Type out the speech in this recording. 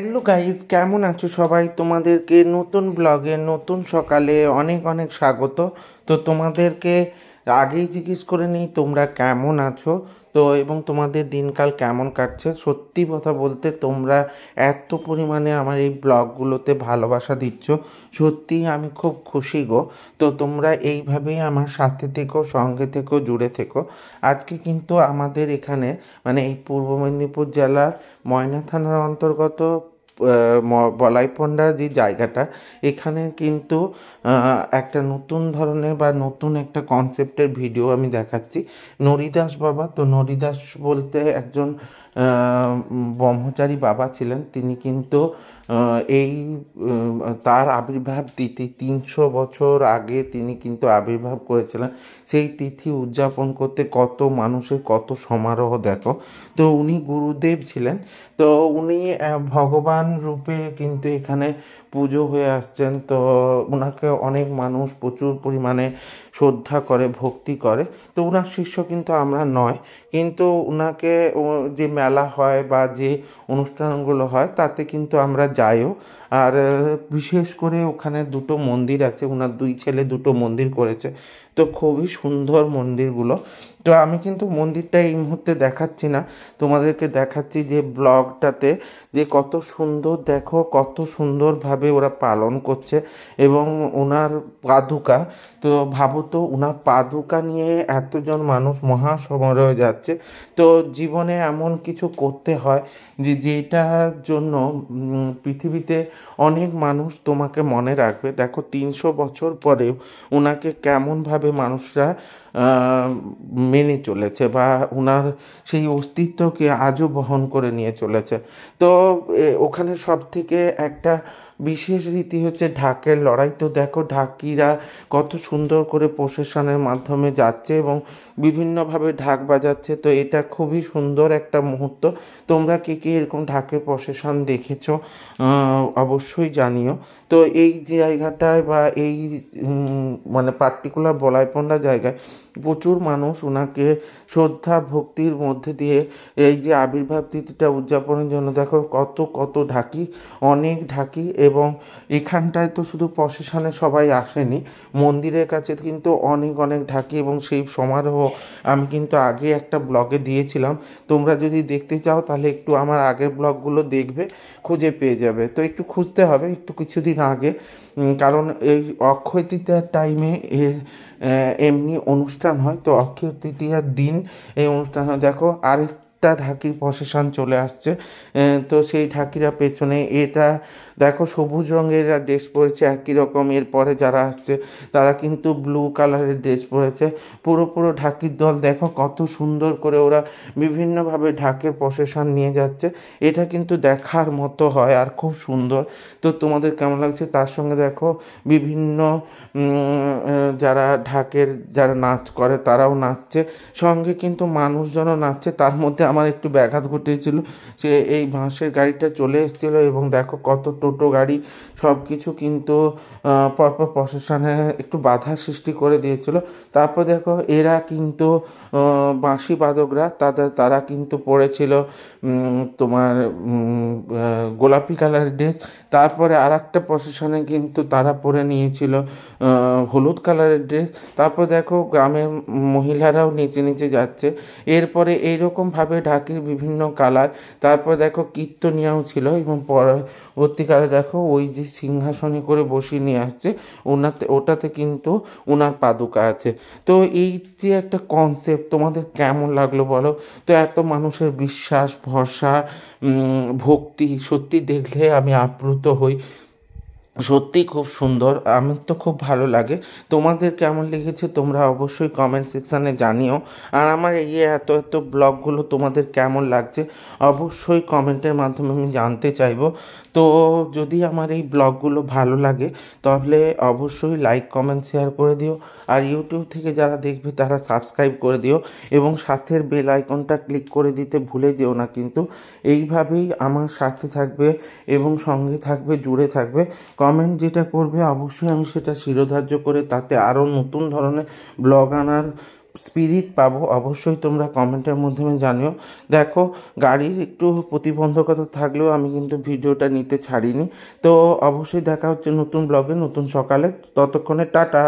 Hello guys, কেমন আছো সবাই? তোমাদেরকে নতুন ব্লগে নতুন সকালে অনেক অনেক স্বাগত। তো তোমাদেরকে আগেই জিজ্ঞেস করে নিই তোমরা কেমন আছো, তো এবং তোমাদের দিনকাল কেমন কাটছে। সত্যি কথা বলতে তোমরা এত পরিমাণে আমার এই ব্লগগুলোতে ভালোবাসা দিচ্ছ, সত্যিই আমি খুব খুশি গো। তো তোমরা এইভাবেই আমার সাথে থেকো, সঙ্গে থেকো, জুড়ে থেকো। আজকে কিন্তু আমাদের এখানে মানে এই পূর্ব মেদিনীপুর জেলার ময়না থানার অন্তর্গত বলাইপন্ডা যে জায়গাটা, এখানে কিন্তু একটা নতুন ধরনের বা নতুন একটা কনসেপ্টের ভিডিও আমি দেখাচ্ছি। নরিদাস বাবা, তো নরিদাস বলতে একজন ব্রহ্মচারী বাবা ছিলেন। তিনি কিন্তু এই তার আবির্ভাব তিথি 300 বছর আগে তিনি কিন্তু আবির্ভাব করেছিলেন। সেই তিথি উদযাপন করতে কত মানুষের কত সমারোহ দেখো। তো উনি গুরুদেব ছিলেন, তো উনি ভগবান রূপে কিন্তু এখানে পুজো হয়ে আসছেন। তো ওনাকে অনেক মানুষ প্রচুর পরিমাণে শ্রদ্ধা করে, ভক্তি করে। তো ওনার শিষ্য কিন্তু আমরা নয়, কিন্তু ওনাকে যে মেলা হয় বা যে অনুষ্ঠানগুলো হয় তাতে কিন্তু আমরা যাইও। আর বিশেষ করে ওখানে দুটো মন্দির আছে, ওনার দুই ছেলে দুটো মন্দির করেছে, তো খুবই সুন্দর মন্দিরগুলো। তো আমি কিন্তু মন্দিরটা এই মুহূর্তে দেখাচ্ছি না, তোমাদেরকে দেখাচ্ছি যে ব্লগটাতে যে কত সুন্দর দেখো, কত সুন্দরভাবে ওরা পালন করছে। এবং ওনার পাদুকা, তো ভাবো তো ওনার পাদুকা নিয়ে এতজন মানুষ মহাসমারোহে যাচ্ছে। তো জীবনে এমন কিছু করতে হয় যে যেটার জন্য পৃথিবীতে অনেক মানুষ তোমাকে মনে রাখবে। দেখো 300 বছর পরেও ওনাকে কেমনভাবে মানুষরা মেনে চলেছে বা ওনার সেই অস্তিত্বকে আজও বহন করে নিয়ে চলেছে। তো ওখানে সব থেকে একটা বিশেষ রীতি হচ্ছে ঢাকের লড়াই। তো দেখো ঢাকিরা কত সুন্দর করে প্রসেশনের মাধ্যমে যাচ্ছে এবং বিভিন্নভাবে ঢাক বাজাচ্ছে। তো এটা খুবই সুন্দর একটা মুহূর্ত। তোমরা কে কে এরকম ঢাকের প্রসেশন দেখেছো অবশ্যই জানিও। তো এই জায়গাটায় বা এই মানে পার্টিকুলার বলাইপন্ডা জায়গায় প্রচুর মানুষ ওনাকে শ্রদ্ধা ভক্তির মধ্যে দিয়ে এই যে আবির্ভাব তিথিটা উদযাপনের জন্য দেখো কত কত ঢাকি, অনেক ঢাকি। এবং এখানটায় তো শুধু প্রসেশনে সবাই আসেনি, মন্দিরের কাছে কিন্তু অনেক অনেক ঢাকি এবং সেই সমারোহ আমি কিন্তু আগে একটা ব্লগে দিয়েছিলাম। তোমরা যদি দেখতে চাও তাহলে একটু আমার আগের ব্লগগুলো দেখবে, খুঁজে পেয়ে যাবে। তো একটু খুঁজতে হবে একটু কিছুদিন আগে, কারণ এই অক্ষয় তৃতীয়ার টাইমে এর এমনি অনুষ্ঠান হয়। তো অক্ষয় তৃতীয়ার দিন এই অনুষ্ঠান হয়। দেখো আরেকটা ঢাকির প্রসেশন চলে আসছে। তো সেই ঢাকিরা পেছনে, এটা দেখো সবুজ রঙের ড্রেস পরেছে একই রকম। এরপরে যারা আসছে তারা কিন্তু ব্লু কালারের ড্রেস পরেছে। পুরো পুরো ঢাকির দল দেখো কত সুন্দর করে ওরা বিভিন্নভাবে ঢাকের প্রসেশন নিয়ে যাচ্ছে। এটা কিন্তু দেখার মতো হয় আর খুব সুন্দর। তো তোমাদের কেমন লাগছে? তার সঙ্গে দেখো বিভিন্ন যারা ঢাকের যারা নাচ করে তারাও নাচছে, সঙ্গে কিন্তু মানুষজনও নাচছে। তার মধ্যে আমার একটু ব্যাঘাত ঘটেছিল, সে এই বাঁশের গাড়িটা চলে এসেছিলো এবং দেখো কত টোটো গাড়ি সব কিছু কিন্তু পরপর প্রসেশনে একটু বাধা সৃষ্টি করে দিয়েছিল। তারপর দেখো এরা কিন্তু বাঁশি বাদকরা তারা কিন্তু পড়েছিল তোমার গোলাপি কালারের ড্রেস। তারপরে আর একটা প্রসেশনে কিন্তু তারা পরে নিয়েছিল হলুদ কালারের ড্রেস। তারপর দেখো গ্রামের মহিলারাও নিচে নিচে যাচ্ছে। এরপরে এইরকমভাবে ঢাকির বিভিন্ন কালার। তারপর দেখো কীর্তনিয়াও ছিল এবং পরবর্তীকালে দেখো ওই যে সিংহাসনে করে বসিয়ে নিয়ে আসছে ওটাতে কিন্তু ওনার পাদুকা আছে। তো এই যে একটা কনসেপ্ট তোমাদের কেমন লাগলো বলো? তো এত মানুষের বিশ্বাস, ভরসা, ভক্তি সত্যি দেখলে আমি আপ্লুত হই। সত্যি খুব সুন্দর, আমার তো খুব ভালো লাগে। তোমাদের কেমন লেগেছে তোমরা অবশ্যই কমেন্ট সেকশানে জানিও। আর আমার এই এত এত ব্লগগুলো তোমাদের কেমন লাগছে অবশ্যই কমেন্টের মাধ্যমে আমি জানতে চাইবো। তো যদি আমার এই ব্লগগুলো ভালো লাগে তাহলে অবশ্যই লাইক কমেন্ট শেয়ার করে দিও। আর ইউটিউব থেকে যারা দেখবে তারা সাবস্ক্রাইব করে দিও এবং সাথের বেল আইকনটা ক্লিক করে দিতে ভুলে যেও না কিন্তু। এইভাবেই আমার সাথে থাকবে এবং সঙ্গে থাকবে, জুড়ে থাকবে। কমেন্ট যেটা করবে অবশ্যই আমি সেটা শিরোধার্য করে তাতে আরও নতুন ধরনের ব্লগ আনার স্পিরিট পাবো অবশ্যই তোমরা কমেন্টের মাধ্যমে জানিও। দেখো, গাড়ির একটু প্রতিবন্ধকতা থাকলেও আমি কিন্তু ভিডিওটা নিতে ছাড়িনি। তো অবশ্যই দেখা হচ্ছে নতুন ব্লগে নতুন সকালে, ততক্ষণে টাটা।